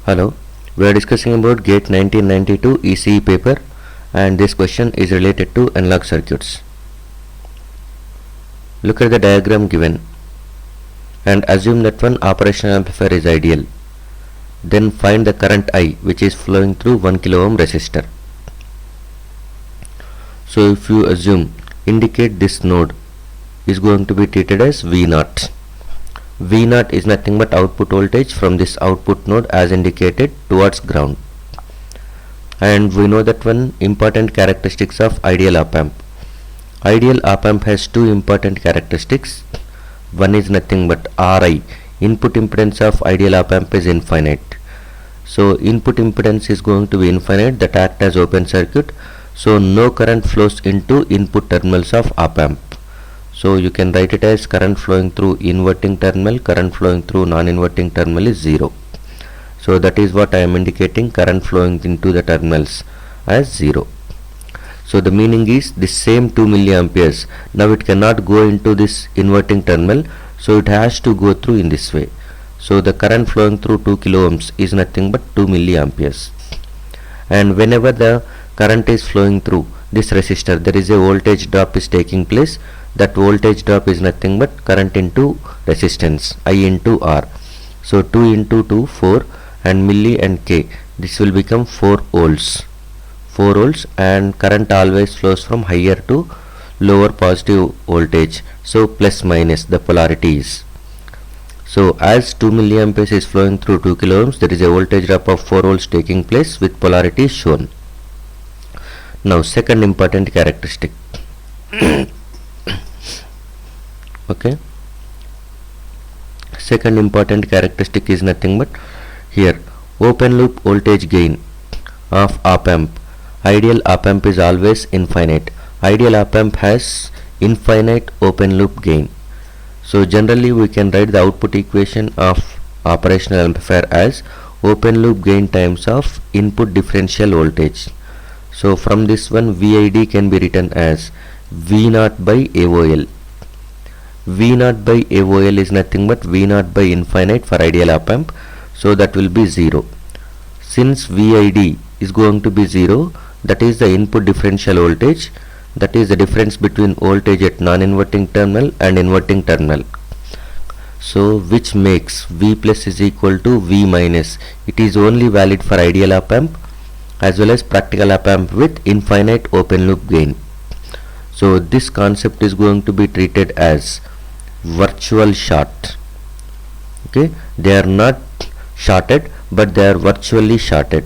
Hello, we are discussing about GATE 1992 ECE paper, and this question is related to analog circuits. Look at the diagram given and assume that one operational amplifier is ideal. Then find the current I which is flowing through 1 kilo ohm resistor. So if you assume, indicate this node is going to be treated as V0. V0 is nothing but output voltage from this output node as indicated towards ground. And we know that one important characteristics of ideal op amp. Ideal op amp has two important characteristics. One is nothing but Ri, input impedance of ideal op amp is infinite. So input impedance is going to be infinite, that act as open circuit, so no current flows into input terminals of op amp. So you can write it as current flowing through inverting terminal, current flowing through non-inverting terminal is 0. So that is what I am indicating, current flowing into the terminals as 0. So the meaning is this same 2 milliamperes, now it cannot go into this inverting terminal, so it has to go through in this way. So the current flowing through 2 kilo ohms is nothing but 2 milliamperes. And whenever the current is flowing through this resistor, there is a voltage drop is taking place. That voltage drop is nothing but current into resistance, I into R. So 2 into 2, 4, and milli and K, this will become 4 volts. 4 volts, and current always flows from higher to lower positive voltage. So plus minus, the polarity is. So as 2 milliamperes is flowing through 2 kilo ohms, there is a voltage drop of 4 volts taking place with polarity shown. Now second important characteristic. Okay, second important characteristic is nothing but here open loop voltage gain of op amp. Ideal op amp is always infinite. Ideal op amp has infinite open loop gain. So generally we can write the output equation of operational amplifier as open loop gain times of input differential voltage. So from this one VID can be written as V0 by AOL. V0 by AOL is nothing but V0 by infinite for ideal op amp, so that will be 0. Since VID is going to be 0, that is the input differential voltage, that is the difference between voltage at non-inverting terminal and inverting terminal. So which makes V plus is equal to V minus. It is only valid for ideal op amp as well as practical op amp with infinite open loop gain. So this concept is going to be treated as virtual short. Okay, they are not shorted but they are virtually shorted.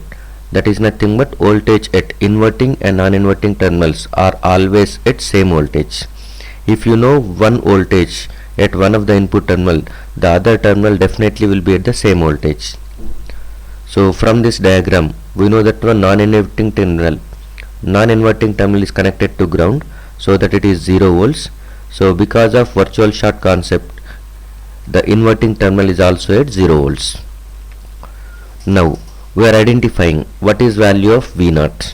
That is nothing but voltage at inverting and non-inverting terminals are always at same voltage. If you know one voltage at one of the input terminal, the other terminal definitely will be at the same voltage. So from this diagram we know that one non-inverting terminal is connected to ground, so that it is 0 volts. So because of virtual short concept, the inverting terminal is also at 0 volts. Now we are identifying what is value of V0.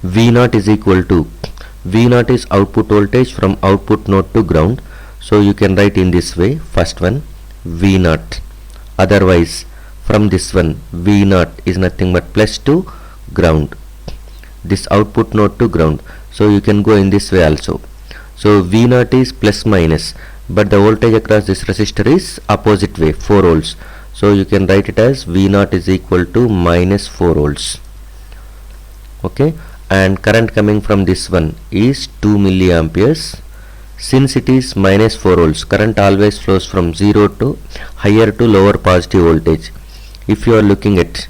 V0 is equal to, V0 is output voltage from output node to ground. So you can write in this way, first one V0, otherwise from this one V0 is nothing but plus to ground, this output node to ground. So you can go in this way also. So V0 is plus minus, but the voltage across this resistor is opposite way, 4 volts. So you can write it as V0 is equal to minus 4 volts. Okay, and current coming from this one is 2 milliamperes. Since it is minus 4 volts, current always flows from 0 to higher to lower positive voltage. If you are looking at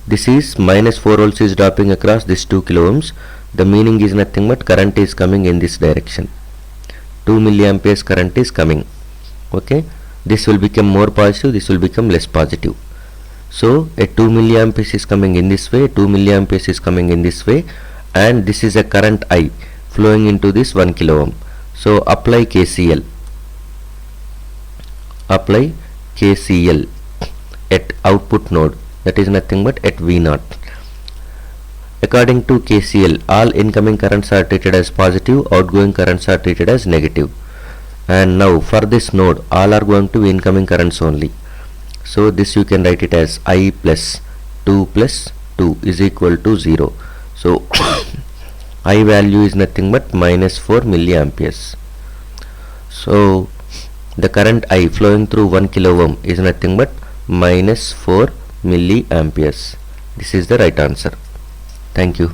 this is minus 4 volts is dropping across this 2 kilo ohms, the meaning is nothing but current is coming in this direction. 2 milliamperes current is coming. Okay, this will become more positive, this will become less positive. So a 2 milliamperes is coming in this way, 2 milliamperes is coming in this way, and this is a current I flowing into this 1 kilo ohm. So apply KCL. Apply KCL at output node, that is nothing but at V0. According to KCL, all incoming currents are treated as positive, outgoing currents are treated as negative. And now for this node, all are going to be incoming currents only. So this you can write it as I plus 2 plus 2 is equal to 0. So I value is nothing but minus 4 milliamperes. So the current I flowing through 1 kilo ohm is nothing but minus 4 milliamperes. This is the right answer. Thank you.